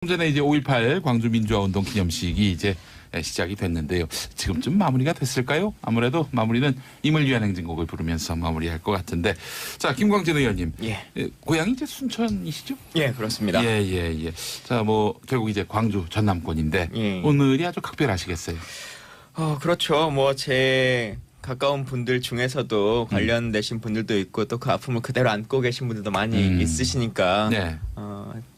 좀 전에 이제 5.18 광주 민주화운동 기념식이 이제 시작이 됐는데요. 지금쯤 마무리가 됐을까요? 아무래도 마무리는 임을 위한 행진곡을 부르면서 마무리할 것 같은데. 자, 김광진 의원님. 예. 고향이 이제 순천이시죠? 예, 그렇습니다. 예. 자, 뭐 결국 이제 광주 전남권인데 예. 오늘이 아주 각별하시겠어요. 그렇죠. 뭐 제 가까운 분들 중에서도 관련되신 분들도 있고 또 그 아픔을 그대로 안고 계신 분들도 많이 있으시니까 네.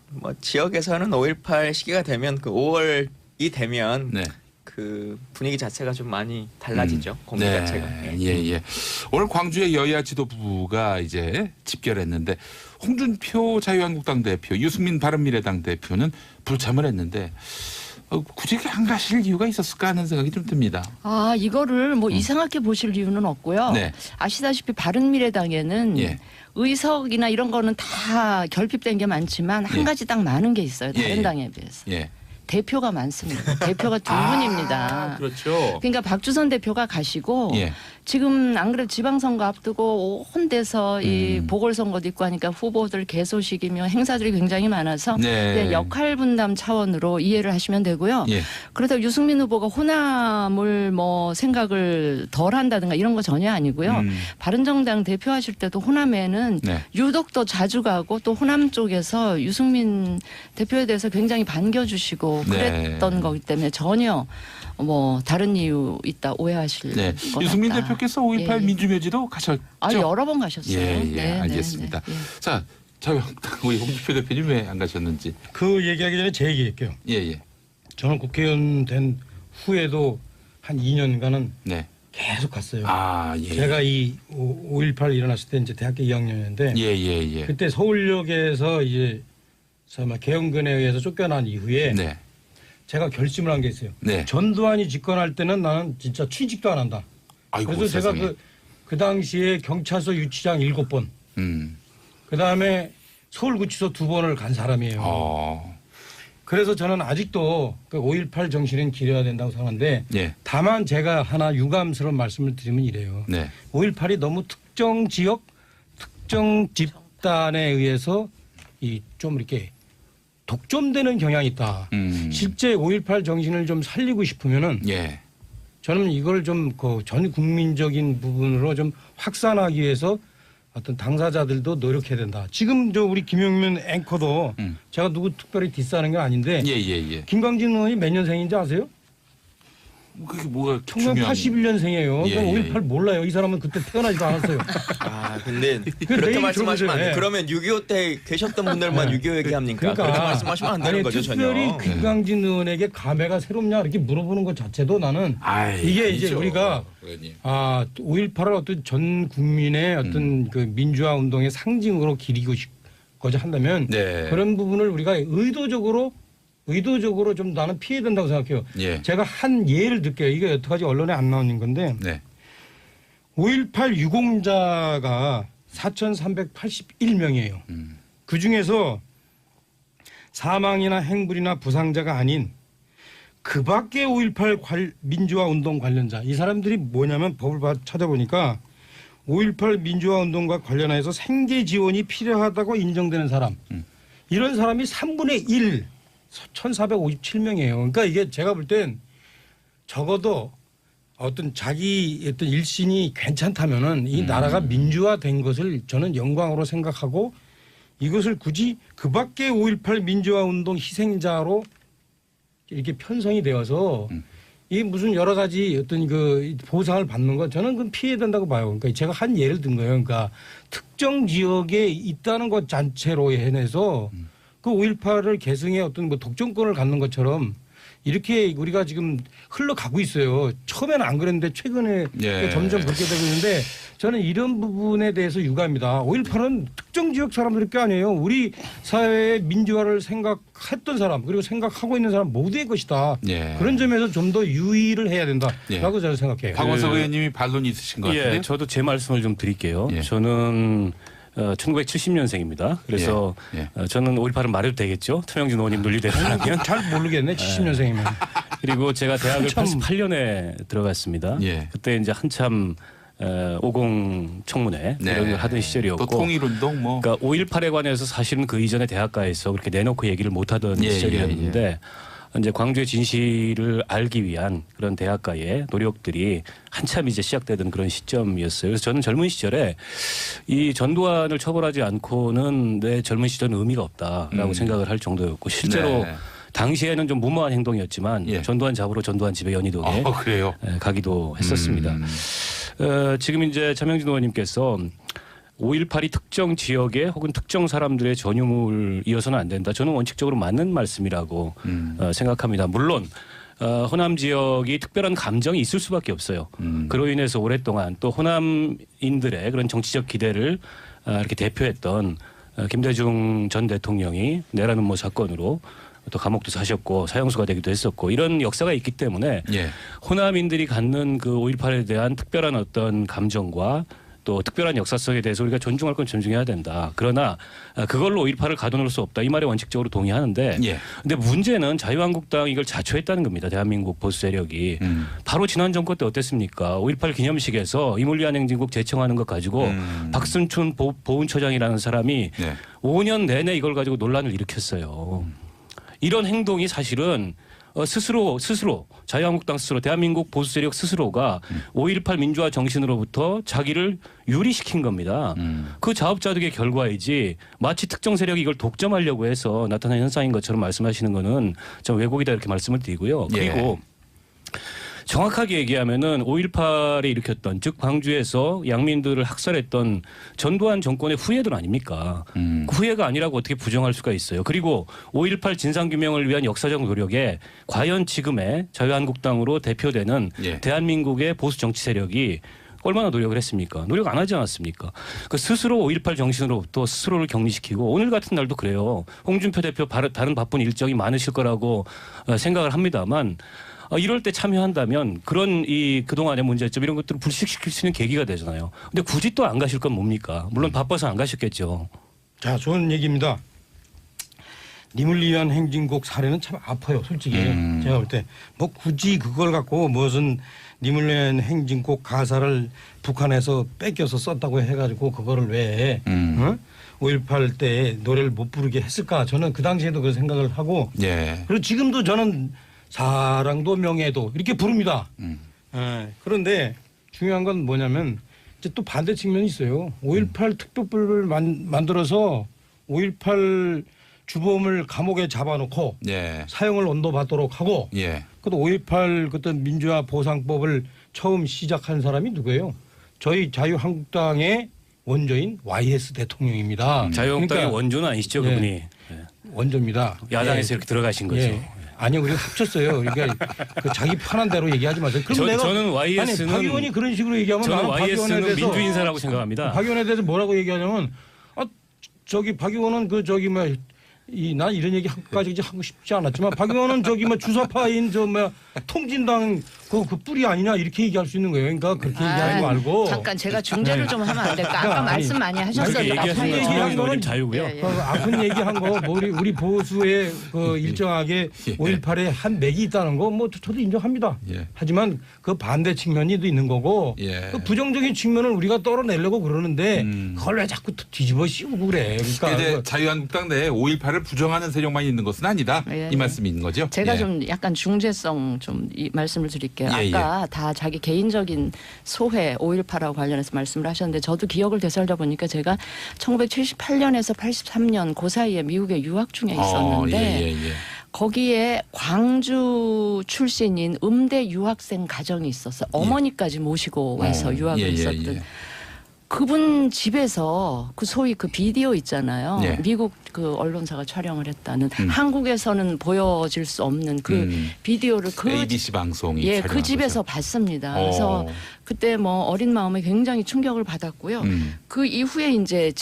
뭐 지역에서는 5.18 시기가 되면 그 5월이 되면 네. 그 분위기 자체가 좀 많이 달라지죠. 공기 네. 자체가. 예. 오늘 광주의 여야 지도부가 이제 집결했는데 홍준표 자유한국당 대표, 유승민 바른미래당 대표는 불참을 했는데 굳이 이렇게 안 가실 이유가 있었을까 하는 생각이 좀 듭니다. 이거를 뭐 이상하게 보실 이유는 없고요. 네. 아시다시피 바른미래당에는 예. 의석이나 이런 거는 다 결핍된 게 많지만 한 예. 가지 딱 많은 게 있어요. 다른 예. 당에 비해서. 예. 대표가 많습니다. 대표가 두 분입니다. 그렇죠. 그러니까 박주선 대표가 가시고 예. 지금 안 그래도 지방선거 앞두고 온 데서 이 보궐선거도 있고 하니까 후보들 개소식이며 행사들이 굉장히 많아서 네. 그냥 역할 분담 차원으로 이해를 하시면 되고요. 예. 그렇다고 유승민 후보가 호남을 뭐 생각을 덜 한다든가 이런 거 전혀 아니고요. 바른정당 대표하실 때도 호남에는 네. 유독 더 자주 가고 또 호남 쪽에서 유승민 대표에 대해서 굉장히 반겨주시고 그랬던 네. 거기 때문에 전혀 뭐 다른 이유 있다 오해하실 네. 것 유승민 같다. 대표께서 5.18 예. 민주묘지도 가셨죠? 여러 번 가셨어요. 네, 알겠습니다. 네. 자, 자유한국당 우리 홍준표 대표님 왜 안 가셨는지. 그 얘기하기 전에 제 얘기할게요. 예. 저는 국회의원 된 후에도 한 2년간은 네. 계속 갔어요. 예. 제가 이 5.18 일어났을 때 이제 대학교 2학년이었는데 예. 그때 서울역에서 이제 개헌근에 의해서 쫓겨난 이후에 네. 제가 결심을 한 게 있어요. 네. 전두환이 집권할 때는 나는 진짜 취직도 안 한다. 아이고, 그래서 세상에. 제가 그 당시에 경찰서 유치장 7번, 그다음에 서울구치소 2번을 간 사람이에요. 그래서 저는 아직도 그 5.18 정신은 기려야 된다고 생각하는데 예. 다만 제가 하나 유감스러운 말씀을 드리면 이래요. 네. 5.18이 너무 특정 지역, 특정 집단에 의해서 이 좀 이렇게 독점되는 경향이 있다. 실제 5.18 정신을 좀 살리고 싶으면은 예. 저는 이걸 좀 그 전 국민적인 부분으로 좀 확산하기 위해서 어떤 당사자들도 노력해야 된다. 지금 저 우리 김용민 앵커도 제가 누구 특별히 디스하는 게 아닌데 예. 김광진 의원이 몇 년생인지 아세요? 그게 뭐가 1981년생이에요. 예, 5.18 몰라요. 이 사람은 그때 태어나지도 않았어요. 근데 그렇게 내일 말씀하시면 안 돼요. 들어보세요. 그러면 6.25 때 계셨던 분들만 6.25 얘기합니까? 그렇게 말씀하시면 안 되는 아니, 거죠, 특별히 전혀. 김광진 의원에게 감회가 새롭냐 이렇게 물어보는 것 자체도 나는 이게 이제 우리가 5.18을 어떤 전 국민의 어떤 그 민주화 운동의 상징으로 기리고 싶고자 한다면 네. 그런 부분을 우리가 의도적으로 좀 나는 피해야 된다고 생각해요. 예. 제가 한 예를 들게요. 이게 여태까지 언론에 안 나오는 건데 네. 5.18 유공자가 4,381명이에요. 그중에서 사망이나 행불이나 부상자가 아닌 그 밖에 5.18 민주화 운동 관련자 이 사람들이 뭐냐면 법을 찾아보니까 5.18 민주화 운동과 관련해서 생계 지원이 필요하다고 인정되는 사람 이런 사람이 3분의 1 1,457명이에요. 그러니까 이게 제가 볼 땐 적어도 어떤 자기 어떤 일신이 괜찮다면은 이 나라가 민주화된 것을 저는 영광으로 생각하고 이것을 굳이 그 밖에 5.18 민주화 운동 희생자로 이렇게 편성이 되어서 이 무슨 여러 가지 어떤 그 보상을 받는 건 저는 그건 피해야 된다고 봐요. 그러니까 제가 한 예를 든 거예요. 그러니까 특정 지역에 있다는 것 자체로 해내서 그 5.18을 계승의 어떤 뭐 독점권을 갖는 것처럼 이렇게 우리가 지금 흘러가고 있어요. 처음에는 안 그랬는데 최근에 점점 그렇게 되고 있는데 저는 이런 부분에 대해서 유감입니다. 5.18은 특정 지역 사람들이 게 아니에요. 우리 사회의 민주화를 생각했던 사람 그리고 생각하고 있는 사람 모두의 것이다. 그런 점에서 좀 더 유의를 해야 된다라고 저는 생각해요. 박원석 의원님이 반론이 있으신 것 같은데요. 저도 제 말씀을 좀 드릴게요. 저는 1970년생입니다. 그래서 저는 5.18은 말해도 되겠죠. 트명진 의원님 논리대로라면. 잘 모르겠네. 70년생이면. 그리고 제가 대학을 88년에 들어갔습니다. 그때 이제 한참 오공 청문회 네. 이런 걸 하던 시절이었고 또 통일운동 뭐. 그러니까 5.18에 관해서 사실은 그 이전에 대학가에서 그렇게 내놓고 얘기를 못하던 예, 시절이었는데 이제 광주의 진실을 알기 위한 그런 대학가의 노력들이 한참 이제 시작되던 그런 시점이었어요. 그래서 저는 젊은 시절에 이 전두환을 처벌하지 않고는 내 젊은 시절은 의미가 없다라고 생각을 할 정도였고 실제로 네. 당시에는 좀 무모한 행동이었지만 예. 전두환 잡으러 전두환 집에 연희동에 그래요. 가기도 했었습니다. 지금 이제 차명진 의원님께서 5.18이 특정 지역에 혹은 특정 사람들의 전유물이어서는 안 된다. 저는 원칙적으로 맞는 말씀이라고 생각합니다. 물론 호남 지역이 특별한 감정이 있을 수밖에 없어요. 그로 인해서 오랫동안 또 호남인들의 그런 정치적 기대를 이렇게 대표했던 김대중 전 대통령이 내라는 뭐 사건으로 또 감옥도 사셨고 사형수가 되기도 했었고 이런 역사가 있기 때문에 예. 호남인들이 갖는 그 5.18에 대한 특별한 어떤 감정과 또 특별한 역사성에 대해서 우리가 존중할 건 존중해야 된다. 그러나 그걸로 5.18을 가둬놓을 수 없다. 이 말에 원칙적으로 동의하는데 예. 근데 문제는 자유한국당이 이걸 자초했다는 겁니다. 대한민국 보수 세력이. 바로 지난 정권 때 어땠습니까? 5.18 기념식에서 이물리안 행진곡 제청하는 것 가지고 박순춘 보훈처장이라는 사람이 네. 5년 내내 이걸 가지고 논란을 일으켰어요. 이런 행동이 사실은 스스로 자유한국당 스스로 대한민국 보수 세력 스스로가 5.18 민주화 정신으로부터 자기를 유리시킨 겁니다. 그 자업자득의 결과이지 마치 특정 세력이 이걸 독점하려고 해서 나타난 현상인 것처럼 말씀하시는 거는 좀 왜곡이다 이렇게 말씀을 드리고요. 그리고 정확하게 얘기하면은 5.18에 일으켰던 즉 광주에서 양민들을 학살했던 전두환 정권의 후예들 아닙니까? 그 후예가 아니라고 어떻게 부정할 수가 있어요. 그리고 5.18 진상규명을 위한 역사적 노력에 과연 지금의 자유한국당으로 대표되는 예. 대한민국의 보수 정치 세력이 얼마나 노력을 했습니까? 노력 안 하지 않았습니까? 그 스스로 5.18 정신으로부터 스스로를 격리시키고 오늘 같은 날도 그래요. 홍준표 대표 다른 바쁜 일정이 많으실 거라고 생각을 합니다만 이럴 때 참여한다면 그런 그동안의 문제점 이런 것들을 불식시킬 수 있는 계기가 되잖아요. 근데 굳이 또 안 가실 건 뭡니까? 물론 바빠서 안 가셨겠죠. 자, 좋은 얘기입니다. 님을 위한 행진곡 사례는 참 아파요, 솔직히. 제가 볼 때 뭐 굳이 그걸 갖고 무슨 님을 위한 행진곡 가사를 북한에서 뺏겨서 썼다고 해가지고 그거를 왜 5.18 때 노래를 못 부르게 했을까? 저는 그 당시에도 그 생각을 하고 예. 그리고 지금도 저는 사랑도 명예도 이렇게 부릅니다. 예, 그런데 중요한 건 뭐냐면 이제 또 반대 측면이 있어요. 5.18 특별법을 만들어서 5.18 주범을 감옥에 잡아놓고 예. 사형을 언도받도록 하고 예. 그것도 5.18 그때 민주화 보상법을 처음 시작한 사람이 누구예요? 저희 자유한국당의 원조인 YS 대통령입니다. 자유한국당의 그러니까 원조는 아니시죠, 네. 그분이. 원조입니다. 야당에서 이렇게 들어가신 거죠. 예. 아니요, 우리가 합쳤어요. 그러니까 그 자기 편한 대로 얘기하지 마세요. 그럼 저는 YS는 박 의원이 그런 식으로 얘기하면 저는 나는 박 의원에 YS는 대해서 민주인사라고 생각합니다. 박 의원에 대해서 뭐라고 얘기하냐면 저기 박 의원은 그 저기 뭐 난 이런 얘기 한까지 이제 하고 싶지 않았지만 박 의원은 저기 뭐 주사파인 통진당 그 뿌리 아니냐 이렇게 얘기할 수 있는 거예요. 그러니까 그렇게 얘기하지 말고 잠깐 제가 중재를 좀 하면 안 될까? 아까 아니, 말씀 많이 그렇게 하셨어요. 얘기하시는 건 얘기한 정영진 거는 의원님 자유고요. 예, 예. 그 아픈 얘기한 거 뭐 우리 보수의 그 일정하게 5.18에 한 맥이 있다는 거 뭐 저도 인정합니다. 예. 하지만 그 반대 측면이 또 있는 거고 예. 그 부정적인 측면을 우리가 떨어내려고 그러는데 그걸 왜 자꾸 뒤집어 씌우고 그래. 그러니까 이제 자유한국당 내에 5.18을 부정하는 세력만 있는 것은 아니다. 예, 이 말씀인 거죠. 제가 예. 좀 약간 중재성 좀 이 말씀을 드릴게요. 예, 아까 다 자기 개인적인 소회 5.18하고 관련해서 말씀을 하셨는데 저도 기억을 되살려 보니까 제가 1978년에서 83년 그 사이에 미국에 유학 중에 있었는데 예. 거기에 광주 출신인 음대 유학생 가정이 있었어요. 어머니까지 모시고 와서 유학을 했었던. 그분 집에서 그 소위 그 비디오 있잖아요. 예. 미국 그 언론사가 촬영을 했다는 한국에서는 보여질 수 없는 그 비디오를 그 ABC 방송이 예, 촬영한 그 집에서 거죠. 봤습니다. 그래서 그때 뭐 어린 마음에 굉장히 충격을 받았고요. 그 이후에 이제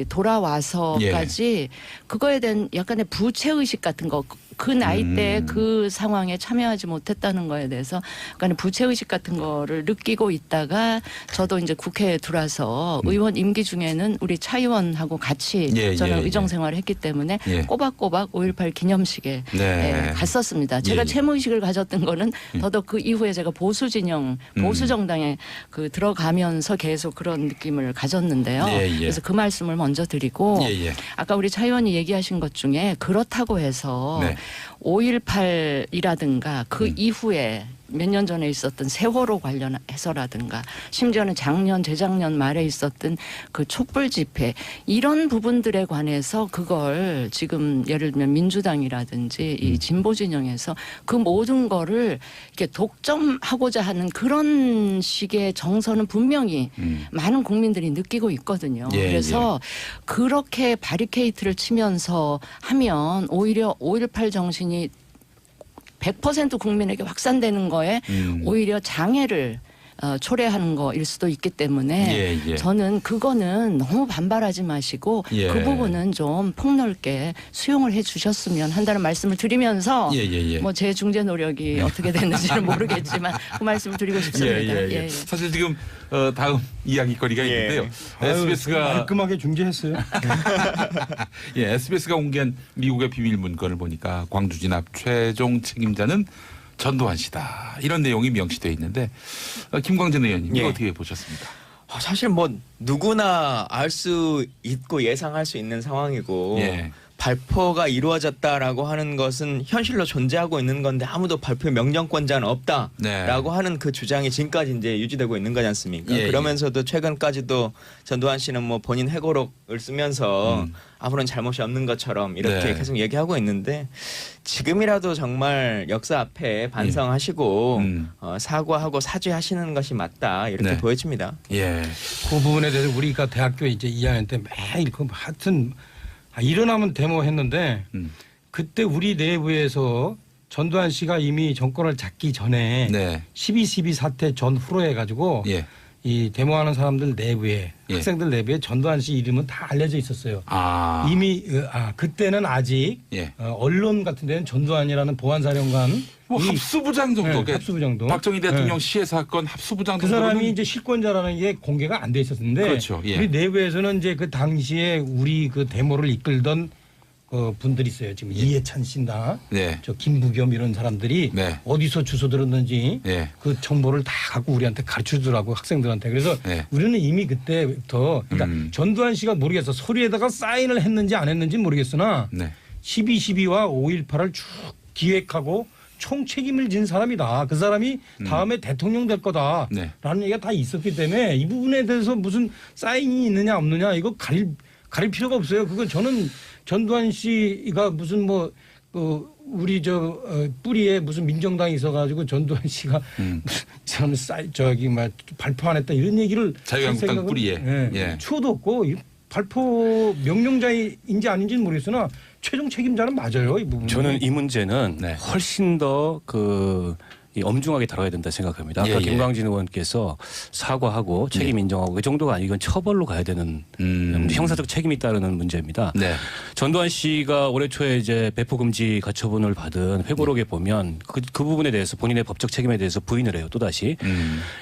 돌아와서까지 그거에 대한 약간의 부채 의식 같은 거. 그 나이 때 그 상황에 참여하지 못했다는 거에 대해서 약간의 부채 의식 같은 거를 느끼고 있다가 저도 이제 국회에 들어와서 의원 임기 중에는 우리 차 의원하고 같이 예, 저는 예, 의정 생활을 했기 때문에 예. 꼬박꼬박 5.18 기념식에 네. 갔었습니다. 제가 예. 채무의식을 가졌던 거는 더더욱 그 이후에 제가 보수 진영, 보수 정당에 그 들어가면서 계속 그런 느낌을 가졌는데요. 예, 예. 그래서 그 말씀을 먼저 드리고 예, 예. 아까 우리 차 의원이 얘기하신 것 중에 그렇다고 해서 네. 5.18이라든가 그 이후에 몇 년 전에 있었던 세월호 관련해서라든가 심지어는 작년 재작년 말에 있었던 그 촛불 집회 이런 부분들에 관해서 그걸 지금 예를 들면 민주당이라든지 이 진보 진영에서 그 모든 거를 이렇게 독점하고자 하는 그런 식의 정서는 분명히 많은 국민들이 느끼고 있거든요. 예, 그래서 그렇게 바리케이트를 치면서 하면 오히려 5.18 정신이 100% 국민에게 확산되는 거에 오히려 장애를 초래하는 거일 수도 있기 때문에 예, 예. 저는 그거는 너무 반발하지 마시고 예. 그 부분은 좀 폭넓게 수용을 해 주셨으면 한다는 말씀을 드리면서 예, 예, 예. 뭐 제 중재 노력이 어떻게 됐는지는 모르겠지만 그 말씀을 드리고 싶습니다. 예. 사실 지금 다음 이야기거리가 예. 있는데요. 아유, SBS가 깔끔하게 중재했어요. 예, SBS가 공개한 미국의 비밀 문건을 보니까 광주 진압 최종 책임자는 전두환 씨다. 이런 내용이 명시되어 있는데 김광진 의원님 이거 예. 어떻게 보셨습니까? 사실 뭐 누구나 알 수 있고 예상할 수 있는 상황이고 예. 발표가 이루어졌다라고 하는 것은 현실로 존재하고 있는 건데 아무도 발표 명령권자는 없다라고 네. 하는 그 주장이 지금까지 이제 유지되고 있는 거지 않습니까? 예, 그러면서도 최근까지도 전두환 씨는 뭐 본인 회고록을 쓰면서 아무런 잘못이 없는 것처럼 이렇게 네. 계속 얘기하고 있는데 지금이라도 정말 역사 앞에 반성하시고 사과하고 사죄하시는 것이 맞다 이렇게 네. 보여집니다. 예. 그 부분에 대해서 우리가 대학교 이제 2학년 때 매일 그 하여튼 일어나면 데모했는데 그때 우리 내부에서 전두환 씨가 이미 정권을 잡기 전에 네. 12.12 사태 전후로 해가지고 예. 이 데모하는 사람들 내부에 예. 학생들 내부에 전두환 씨 이름은 다 알려져 있었어요. 아. 이미 그때는 아직 예. 언론 같은 데는 전두환이라는 보안사령관 뭐 합수부장 정도. 네, 합수부 정도. 박정희 대통령 시해 사건 합수부장 그 정도는 사람이 이제 실권자라는 게 공개가 안 돼 있었는데 그렇죠. 예. 우리 내부에서는 이제 그 당시에 우리 그 데모를 이끌던 분들이 있어요. 지금 이해찬 씨나 네. 저 김부겸 이런 사람들이 네. 어디서 주소 들었는지 예. 그 정보를 다 갖고 우리한테 가르쳐 주더라고 학생들한테. 그래서 네. 우리는 이미 그때부터 그러니까 전두환 씨가 모르겠어. 서류에다가 사인을 했는지 안 했는지 모르겠으나 네. 12.12와 5.18을 쭉 기획하고 총 책임을 진 사람이다. 그 사람이 다음에 대통령 될 거다라는 네. 얘기가 다 있었기 때문에 이 부분에 대해서 무슨 사인이 있느냐 없느냐 이거 가릴 필요가 없어요. 그건 저는 전두환 씨가 무슨 뭐 우리 뿌리에 무슨 민정당이 있어가지고 전두환 씨가 무슨 저는 저기 막 발표 안 했다 이런 얘기를 자유한국당 할 생각은, 뿌리에. 예. 추호도 없고 발표 명령자인지 아닌지는 모르겠으나 최종 책임자는 맞아요 이 부분. 저는 이 문제는 네. 훨씬 더 이 엄중하게 다뤄야 된다 생각합니다. 아까 예, 예. 김광진 의원께서 사과하고 책임 인정하고 그 정도가 아니고 이건 처벌로 가야 되는 형사적 책임이 따르는 문제입니다. 네. 전두환 씨가 올해 초에 이제 배포 금지 가처분을 받은 회고록에 보면 그 부분에 대해서 본인의 법적 책임에 대해서 부인을 해요. 또다시.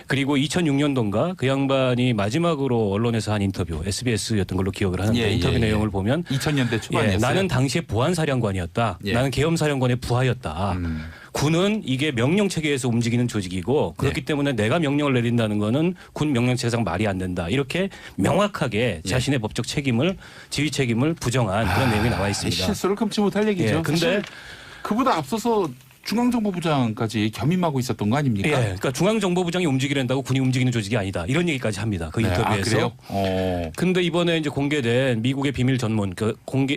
그리고 2006년도인가 그 양반이 마지막으로 언론에서 한 인터뷰 SBS였던 걸로 기억을 하는데 인터뷰 내용을 보면 2000년대 초반이었어요. 나는 당시에 보안사령관이었다. 예. 나는 계엄사령관의 부하였다. 군은 이게 명령 체계에서 움직이는 조직이고 그렇기 때문에 내가 명령을 내린다는 거는 군 명령 체계상 말이 안 된다. 이렇게 명확하게 자신의 법적 책임을 지휘 책임을 부정한 그런 내용이 나와 있습니다. 실수를 금치 못할 얘기죠. 예, 근데 그보다 앞서서 중앙정보부장까지 겸임하고 있었던 거 아닙니까? 예, 그러니까 중앙정보부장이 움직이란다고 군이 움직이는 조직이 아니다. 이런 얘기까지 합니다. 그 인터뷰에서. 근데 이번에 이제 공개된 미국의 비밀 전문,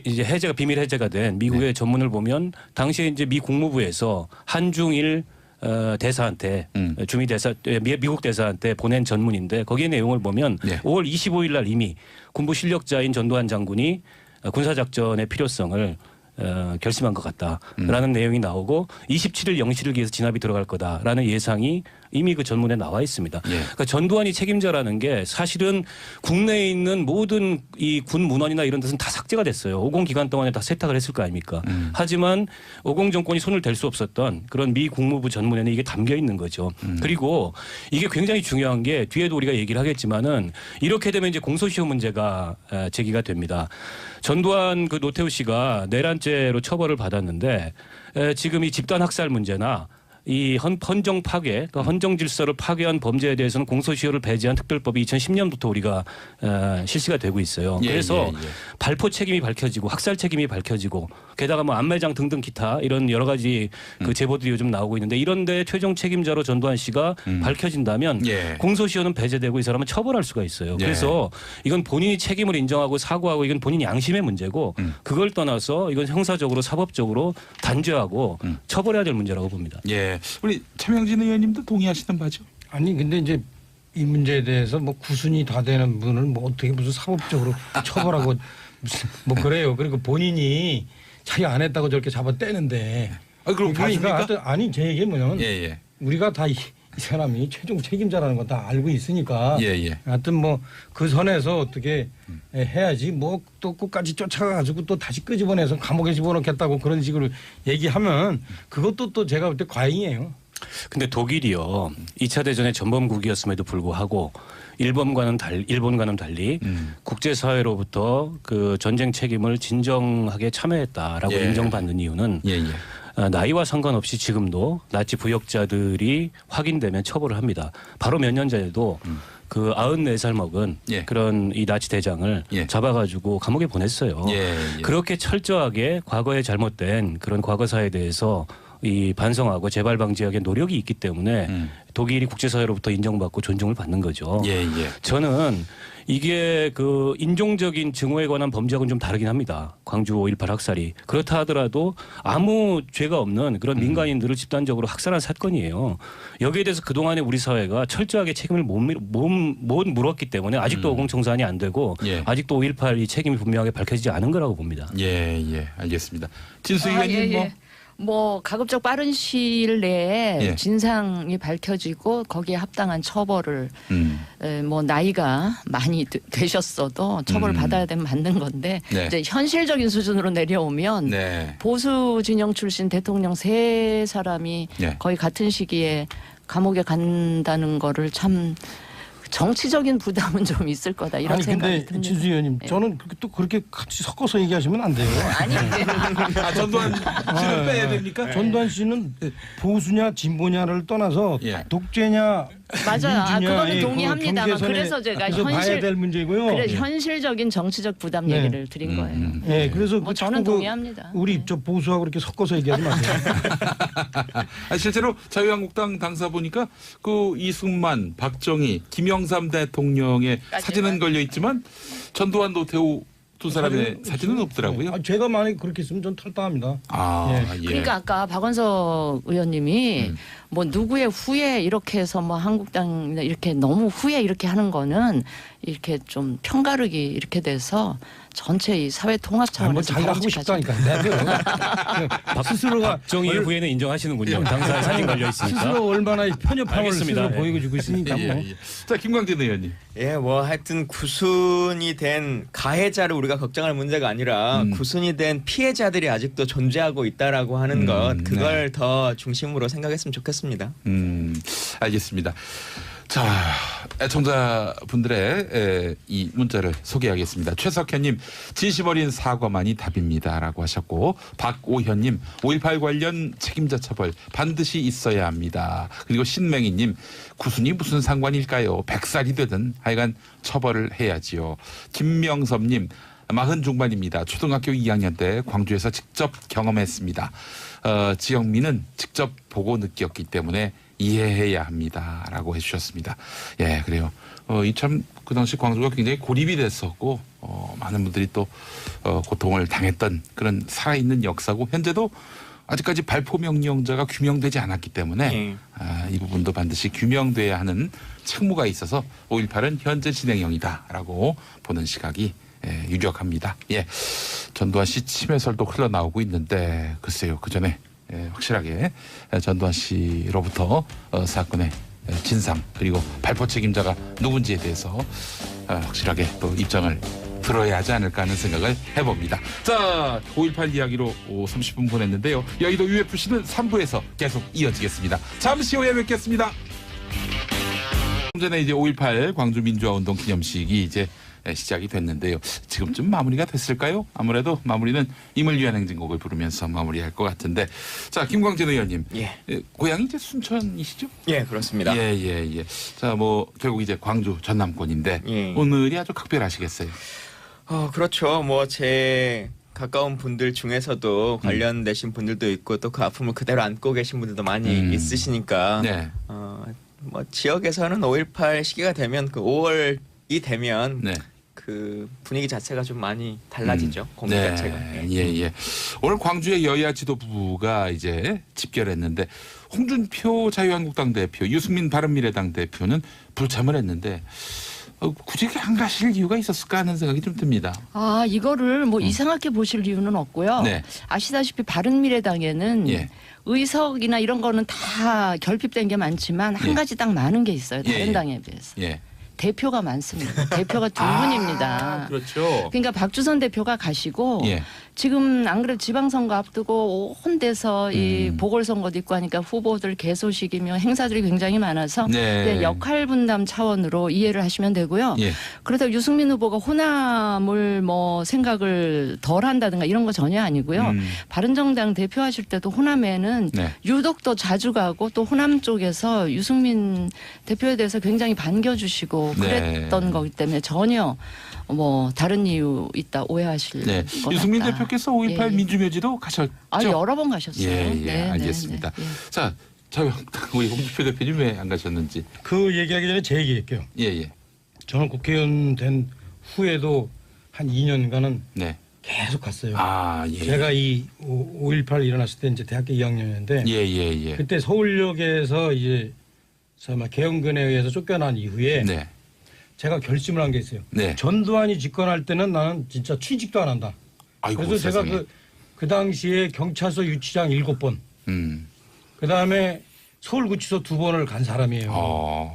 이제 비밀 해제가 된 미국의 전문을 보면 당시에 이제 미 국무부에서 한중일 대사한테 주미 대사 미국 대사한테 보낸 전문인데 거기에 내용을 보면 5월 25일 날 이미 군부 실력자인 전두환 장군이 군사작전의 필요성을 결심한 것 같다라는 내용이 나오고 27일 0시를 기해서 진압이 들어갈 거다라는 예상이 이미 그 전문에 나와 있습니다. 예. 그러니까 전두환이 책임자라는 게 사실은 국내에 있는 모든 이 군 문헌이나 이런 데서는 다 삭제가 됐어요. 50 기간 동안에 다 세탁을 했을 거 아닙니까? 하지만 50 정권이 손을 댈 수 없었던 그런 미 국무부 전문에는 이게 담겨 있는 거죠. 그리고 이게 굉장히 중요한 게 뒤에도 우리가 얘기를 하겠지만은 이렇게 되면 이제 공소시효 문제가 제기가 됩니다. 전두환 그 노태우 씨가 내란죄로 처벌을 받았는데 지금 이 집단 학살 문제나 이 헌정 파괴, 그러니까 헌정 질서를 파괴한 범죄에 대해서는 공소시효를 배제한 특별법이 2010년부터 우리가 실시가 되고 있어요. 예, 그래서 예, 예. 발포 책임이 밝혀지고 학살 책임이 밝혀지고 게다가 뭐 안매장 등등 기타 이런 여러 가지 그 제보들이 요즘 나오고 있는데 이런데 최종 책임자로 전두환 씨가 밝혀진다면 예. 공소시효는 배제되고 이 사람은 처벌할 수가 있어요. 예. 그래서 이건 본인이 책임을 인정하고 사과하고 이건 본인 양심의 문제고 그걸 떠나서 이건 형사적으로 사법적으로 단죄하고 처벌해야 될 문제라고 봅니다. 예. 우리 최명진 의원님도 동의하시는 바죠? 아니 근데 이제 이 문제에 대해서 뭐 구순이 다 되는 분을 뭐 어떻게 무슨 사법적으로 처벌하고 무슨 뭐 그래요. 그리고 본인이 자기 안 했다고 저렇게 잡아 떼는데. 그럼 그러니까 봐줍니까? 아니 제 얘기는 뭐냐면 예. 우리가 다 이 사람이 최종 책임자라는 건 다 알고 있으니까. 예. 하여튼 뭐 그 선에서 어떻게 해야지 뭐 또 끝까지 쫓아가지고 또 다시 끄집어내서 감옥에 집어넣겠다고 그런 식으로 얘기하면 그것도 또 제가 볼 때 과잉이에요. 근데 독일이요. 2차 대전의 전범국이었음에도 불구하고 일본과는 달리 국제사회로부터 그 전쟁 책임을 진정하게 참여했다라고 예. 인정받는 이유는 예. 나이와 상관없이 지금도 나치 부역자들이 확인되면 처벌을 합니다. 바로 몇 년 전에도 그 94살 먹은 예. 그런 이 나치 대장을 예. 잡아가지고 감옥에 보냈어요. 예. 그렇게 철저하게 과거에 잘못된 그런 과거사에 대해서 이 반성하고 재발 방지하기 노력이 있기 때문에 독일이 국제사회로부터 인정받고 존중을 받는 거죠. 예. 저는 이게 그 인종적인 증오에 관한 범죄하고는 좀 다르긴 합니다. 광주 5.18 학살이. 그렇다 하더라도 아무 죄가 없는 그런 민간인들을 집단적으로 학살한 사건이에요. 여기에 대해서 그동안에 우리 사회가 철저하게 책임을 못 물었기 때문에 아직도 50 청산이 안 되고 예. 아직도 5.18 이 책임이 분명하게 밝혀지지 않은 거라고 봅니다. 예. 알겠습니다. 진수 의원님 뭐 가급적 빠른 시일 내에 예. 진상이 밝혀지고 거기에 합당한 처벌을 뭐 나이가 많이 되셨어도 처벌을 받아야 되면 맞는 건데 네. 이제 현실적인 수준으로 내려오면 네. 보수 진영 출신 대통령 3사람이 네. 거의 같은 시기에 감옥에 간다는 거를 참 정치적인 부담은 좀 있을 거다 이런 아니 생각이 근데 듭니다. 진수 의원님 예. 저는 또 그렇게 같이 섞어서 얘기하시면 안 돼요. 아니 전두환 씨를 빼야 됩니까? 전두환 씨는 보수냐 진보냐를 떠나서 예. 독재냐 맞아요. 민주냐의 그거는 동의합니다만 경계선에 그래서 제가 그래서 봐야 될 문제고요. 그래 현실적인 정치적 부담 네. 얘기를 드린 거예요. 예, 그래서 뭐 그 저는 자꾸 동의합니다. 우리 저 보수하고 그렇게 섞어서 얘기하지 마세요. 실제로 자유한국당 당사 보니까 그 이승만, 박정희, 김영삼 대통령의 사진은 걸려 있지만 전두환, 노태우 두 사람의 사진은 없더라고요. 아, 제가 만약에 그렇게 있으면 전 탈당합니다. 예. 그러니까 아까 박원석 의원님이 뭐 누구의 후에 이렇게 해서 뭐 한국당 이렇게 너무 후에 이렇게 하는 거는 이렇게 좀 편가르기 이렇게 돼서 전체 이 사회 통합 뭐 차원에서 자기가 하고 싶다니까. 내가 스스로가 박정희 후에는 인정하시는군요. 당사에 사진 걸려 있으니까. 스스로 얼마나 편협함을 알겠습니다. 스스로 예. 보이고 있으니까 뭐. 자, 김광진 의원님. 예, 뭐 하여튼 구순이 된 가해자를 우리가 걱정할 문제가 아니라 구순이 된 피해자들이 아직도 존재하고 있다라고 하는 것 그걸 더 중심으로 생각했으면 좋겠습니다. 알겠습니다. 자, 애청자분들의 이 문자를 소개하겠습니다. 최석현님, 진심 어린 사과만이 답입니다라고 하셨고, 박오현님, 5.18 관련 책임자 처벌 반드시 있어야 합니다. 그리고 신맹희님, 구순이 무슨 상관일까요? 100살이 되든 하여간 처벌을 해야지요. 김명섭님, 40 중반입니다. 초등학교 2학년 때 광주에서 직접 경험했습니다. 지영민은 직접 보고 느꼈기 때문에 이해해야 합니다라고 해주셨습니다. 예, 그래요. 참 그 당시 광주가 굉장히 고립이 됐었고 많은 분들이 또 고통을 당했던 그런 살아있는 역사고 현재도 아직까지 발포 명령자가 규명되지 않았기 때문에 이 부분도 반드시 규명돼야 하는 책무가 있어서 5.18은 현재 진행형이다라고 보는 시각이 유력합니다. 예, 전두환 씨 침해설도 흘러나오고 있는데 글쎄요, 그 전에 확실하게 전두환 씨로부터 사건의 진상 그리고 발포 책임자가 누군지에 대해서 확실하게 또 입장을 들어야 하지 않을까 하는 생각을 해봅니다. 자, 5.18 이야기로 30분 보냈는데요. 여의도 UFC는 3부에서 계속 이어지겠습니다. 잠시 후에 뵙겠습니다. 좀 전에 이제 5.18 광주 민주화운동 기념식이 이제 시작이 됐는데요. 지금쯤 마무리가 됐을까요? 아무래도 마무리는 임을 위한 행진곡을 부르면서 마무리할 것 같은데. 자, 김광진 의원님. 예. 고향이 이제 순천이시죠? 예, 그렇습니다. 예. 자, 뭐 결국 이제 광주 전남권인데 예. 오늘이 아주 각별하시겠어요. 그렇죠. 뭐 제 가까운 분들 중에서도 관련되신 분들도 있고 또 그 아픔을 그대로 안고 계신 분들도 많이 있으시니까 네. 뭐 지역에서는 5.18 시기가 되면 그 5월이 되면 네. 그 분위기 자체가 좀 많이 달라지죠. 공기 자체가. 예. 오늘 광주의 여야 지도부가 이제 집결했는데 홍준표 자유한국당 대표, 유승민 바른미래당 대표는 불참을 했는데 굳이 이렇게 안 가실 이유가 있었을까 하는 생각이 좀 듭니다. 이거를 뭐 이상하게 보실 이유는 없고요. 네. 아시다시피 바른미래당에는 예. 의석이나 이런 거는 다 결핍된 게 많지만 한 예. 가지 딱 많은 게 있어요. 다른 예. 당에 비해서. 예. 대표가 많습니다. 대표가 두 분입니다. 그렇죠. 그러니까 박주선 대표가 가시고 예. 지금 안 그래도 지방선거 앞두고 온 데서 이 보궐선거도 있고 하니까 후보들 개소식이며 행사들이 굉장히 많아서 네. 역할 분담 차원으로 이해를 하시면 되고요. 예. 그렇다고 유승민 후보가 호남을 뭐 생각을 덜 한다든가 이런 거 전혀 아니고요. 바른정당 대표하실 때도 호남에는 네. 유독 더 자주 가고 또 호남 쪽에서 유승민 대표에 대해서 굉장히 반겨주시고 그랬던 네. 거기 때문에 전혀 뭐 다른 이유 있다 오해하실 네. 것 유승민 같다. 대표께서 5.18 예. 민주묘지도 가셨죠? 여러 번 가셨어요. 예, 알겠습니다. 네. 자, 자유한국당 우리 홍준표 대표님 왜 안 가셨는지. 그 얘기하기 전에 제 얘기할게요. 예. 저는 국회의원 된 후에도 한 2년간은 네. 계속 갔어요. 예. 제가 이 5.18 일어났을 때 이제 대학교 2학년이었는데 예. 그때 서울역에서 이제 개헌근에 의해서 쫓겨난 이후에 네. 제가 결심을 한 게 있어요. 네. 전두환이 집권할 때는 나는 진짜 취직도 안 한다. 아이고, 그래서 세상에. 제가 그 당시에 경찰서 유치장 7번, 그 다음에 서울구치소 2번을 간 사람이에요.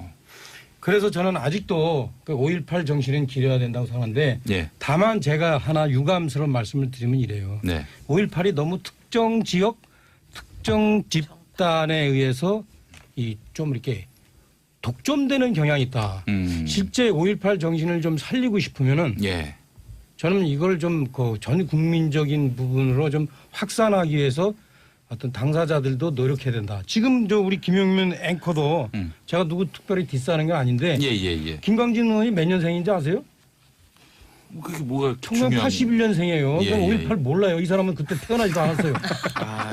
그래서 저는 아직도 그 5.18 정신은 기려야 된다고 생각하는데 예. 다만 제가 하나 유감스러운 말씀을 드리면 이래요. 네. 5.18이 너무 특정 지역, 특정 집단에 의해서 이 좀 이렇게 독점되는 경향이 있다. 실제 5.18 정신을 좀 살리고 싶으면은 예. 저는 이걸 좀 그 전 국민적인 부분으로 좀 확산하기 위해서 어떤 당사자들도 노력해야 된다. 지금 저 우리 김용민 앵커도 제가 누구 특별히 디스하는 게 아닌데 예. 김광진 의원이 몇 년생인지 아세요? 그게 뭐가 1981년생이에요. 예, 그럼 예. 5.18 몰라요. 이 사람은 그때 태어나지도 않았어요.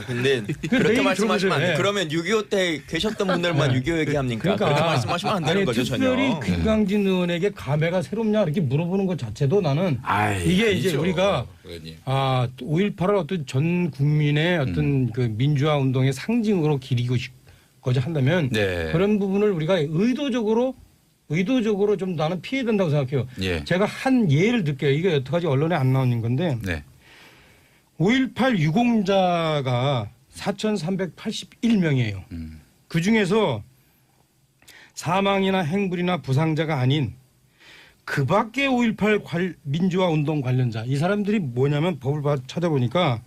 근데 내일 그렇게 말씀하시면 들어보세요. 안 돼요. 예. 그러면 6.25 때 계셨던 분들만 6.25 얘기합니까? 그렇게 말씀하시면 안 되는 아니, 거죠, 특별히 전혀. 김광진 의원에게 감회가 새롭냐 이렇게 물어보는 것 자체도 나는 이게 이제 우리가 5.18을 어떤 전 국민의 어떤 그 민주화 운동의 상징으로 기리고 싶고자 한다면 네. 그런 부분을 우리가 의도적으로 좀 나는 피해야 된다고 생각해요. 예. 제가 한 예를 들게요. 이게 여태까지 언론에 안 나오는 건데 네. 5.18 유공자가 4,381명이에요. 그 중에서 사망이나 행불이나 부상자가 아닌 그 밖에 5.18 민주화 운동 관련자 이 사람들이 뭐냐면 법을 찾아보니까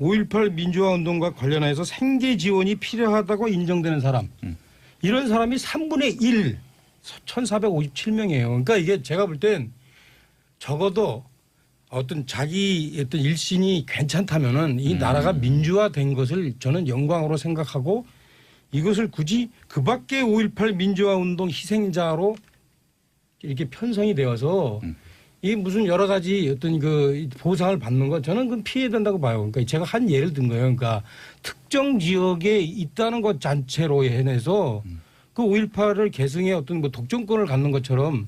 5.18 민주화 운동과 관련해서 생계 지원이 필요하다고 인정되는 사람 이런 사람이 3분의 1 1,457명이에요. 그러니까 이게 제가 볼 땐 적어도 어떤 자기 어떤 일신이 괜찮다면은 이 나라가 민주화된 것을 저는 영광으로 생각하고 이것을 굳이 그 밖에 5.18 민주화 운동 희생자로 이렇게 편성이 되어서 이 무슨 여러 가지 어떤 그 보상을 받는 것 저는 그건 피해야 된다고 봐요. 그러니까 제가 한 예를 든 거예요. 그러니까 특정 지역에 있다는 것 자체로 해내서 그 5.18을 계승의 어떤 뭐 독점권을 갖는 것처럼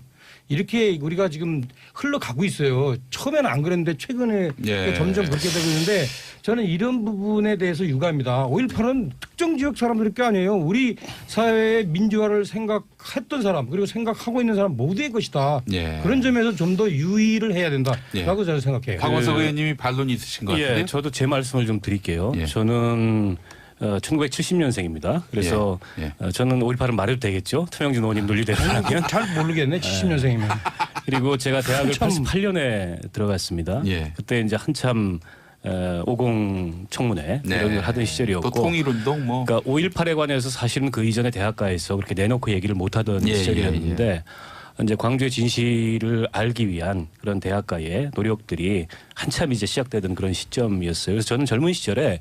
이렇게 우리가 지금 흘러가고 있어요. 처음에는 안 그랬는데 최근에 점점 그렇게 되고 있는데 저는 이런 부분에 대해서 유감입니다. 5.18은 특정 지역 사람들 게 아니에요. 우리 사회의 민주화를 생각했던 사람 그리고 생각하고 있는 사람 모두의 것이다. 그런 점에서 좀 더 유의를 해야 된다라고 저는 생각해요. 박원석 의원님이 반론이 있으신 것 같은데요. 저도 제 말씀을 좀 드릴게요. 예. 저는 1970년생입니다. 그래서 예. 저는 5.18은 말해도 되겠죠. 트명진 의원님 논리대로 하면. 잘 모르겠네. 70년생이면. 그리고 제가 대학을 88년에 들어갔습니다. 예. 그때 이제 한참 50 청문회 네. 이런 걸 하던 시절이었고. 또 통일운동 뭐. 그러니까 5.18에 관해서 사실은 그 이전에 대학가에서 그렇게 내놓고 얘기를 못하던 예, 시절이었는데 이제 광주의 진실을 알기 위한 그런 대학가의 노력들이 한참 이제 시작되던 그런 시점이었어요. 그래서 저는 젊은 시절에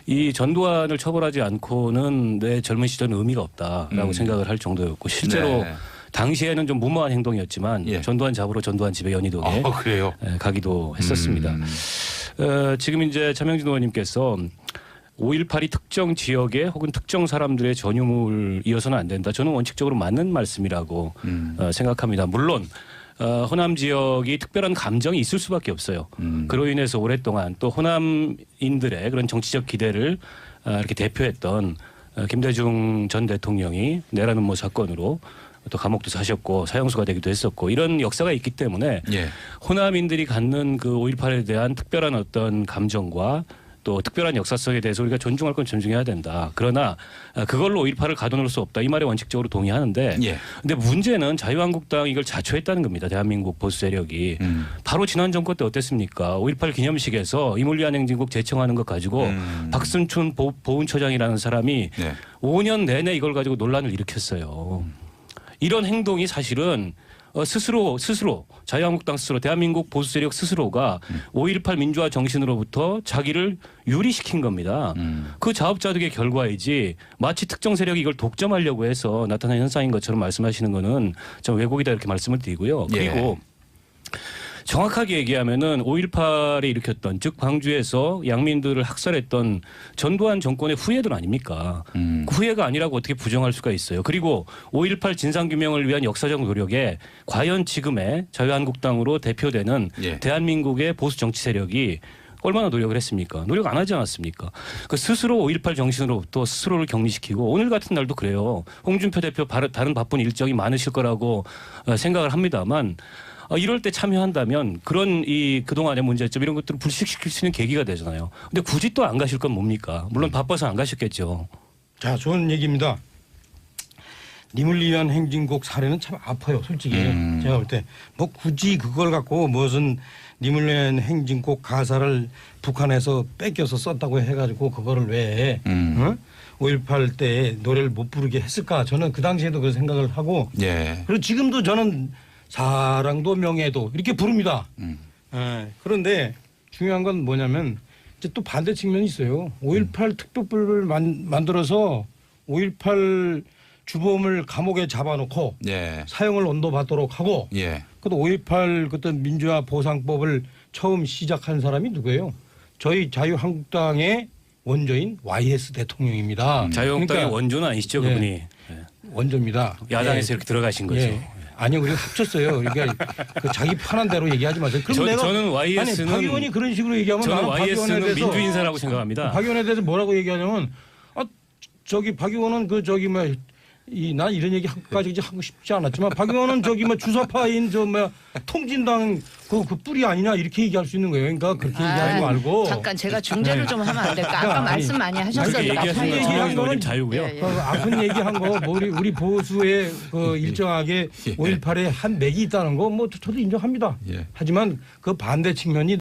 이 전두환을 처벌하지 않고는 내 젊은 시절은 의미가 없다라고 생각을 할 정도였고 실제로 네. 당시에는 좀 무모한 행동이었지만 예. 전두환 잡으러 전두환 집에 연희동에 그래요. 가기도 했었습니다. 지금 이제 차명진 의원님께서 5.18이 특정 지역에 혹은 특정 사람들의 전유물이어서는 안 된다. 저는 원칙적으로 맞는 말씀이라고 생각합니다. 물론 호남 지역이 특별한 감정이 있을 수밖에 없어요. 그로 인해서 오랫동안 또 호남인들의 그런 정치적 기대를 이렇게 대표했던 김대중 전 대통령이 내라는 뭐 사건으로 또 감옥도 사셨고 사형수가 되기도 했었고 이런 역사가 있기 때문에 예. 호남인들이 갖는 그 5.18에 대한 특별한 어떤 감정과 또 특별한 역사성에 대해서 우리가 존중할 건 존중해야 된다. 그러나 그걸로 5.18을 가둬놓을 수 없다. 이 말에 원칙적으로 동의하는데 예. 근데 문제는 자유한국당이 이걸 자초했다는 겁니다. 대한민국 보수 세력이. 바로 지난 정권 때 어땠습니까? 5.18 기념식에서 이물리한 행진곡 제청하는 것 가지고 박순춘 보훈처장이라는 사람이 네. 5년 내내 이걸 가지고 논란을 일으켰어요. 이런 행동이 사실은 스스로 자유한국당 스스로 대한민국 보수 세력 스스로가 5.18 민주화 정신으로부터 자기를 유리시킨 겁니다. 그 자업자득의 결과이지 마치 특정 세력이 이걸 독점하려고 해서 나타난 현상인 것처럼 말씀하시는 거는 좀 왜곡이다 이렇게 말씀을 드리고요. 그리고 정확하게 얘기하면은 5.18에 일으켰던 즉 광주에서 양민들을 학살했던 전두환 정권의 후예들 아닙니까? 그 후예가 아니라고 어떻게 부정할 수가 있어요. 그리고 5.18 진상규명을 위한 역사적 노력에 과연 지금의 자유한국당으로 대표되는 예. 대한민국의 보수 정치 세력이 얼마나 노력을 했습니까? 노력 안 하지 않았습니까? 그 스스로 5.18 정신으로부터 스스로를 격리시키고 오늘 같은 날도 그래요. 홍준표 대표 다른 바쁜 일정이 많으실 거라고 생각을 합니다만 이럴 때 참여한다면 그런 그동안의 문제점 이런 것들을 불식시킬 수 있는 계기가 되잖아요. 근데 굳이 또 안 가실 건 뭡니까? 물론 바빠서 안 가셨겠죠. 자, 좋은 얘기입니다. 님을 위한 행진곡 사례는 참 아파요, 솔직히. 제가 볼 때 뭐 굳이 그걸 갖고 무슨 님을 위한 행진곡 가사를 북한에서 뺏겨서 썼다고 해가지고 그거를 왜 5.18 때 노래를 못 부르게 했을까? 저는 그 당시에도 그 생각을 하고 예. 그리고 지금도 저는 사랑도 명예도 이렇게 부릅니다. 예, 그런데 중요한 건 뭐냐면 이제 또 반대 측면이 있어요. 5.18 특별법을 만들어서 5.18 주범을 감옥에 잡아놓고 예. 사형을 언도받도록 하고 예. 그것도 5.18 그때 민주화 보상법을 처음 시작한 사람이 누구예요? 저희 자유한국당의 원조인 YS 대통령입니다. 자유한국당의 그러니까 원조는 아니시죠, 예. 그분이. 원조입니다. 야당에서 이렇게 들어가신 거죠. 예. 아니 우리가 합쳤어요. 그러니까 그 자기 편한 대로 얘기하지 마세요. 그럼 저는 YS는 박 의원이 그런 식으로 얘기하면 저는 나는 박 의원에 YS는 대해서 민주 인사라고 생각합니다. 박 의원에 대해서 뭐라고 얘기하냐면 저기 박 의원은 그 저기 뭐 난 이런 얘기 까지 하고 싶지 않았지만 박 의원은 저기 뭐 주사파인 통진당 그 뿌리 아니냐 이렇게 얘기할 수 있는 거예요. 그러니까 그렇게 얘기하지 말고 잠깐 제가 중재를 좀 하면 안 될까? 아까 아니, 말씀 많이 그렇게 하셨어요. 얘기하시는 건 얘기한 차명진 의원님 거는- 자유고요. 예, 예. 그 아픈 얘기한 거 뭐 우리 보수의 그 일정하게 5.18에 한 맥이 있다는 거 뭐 저도 인정합니다. 예. 하지만 그 반대 측면이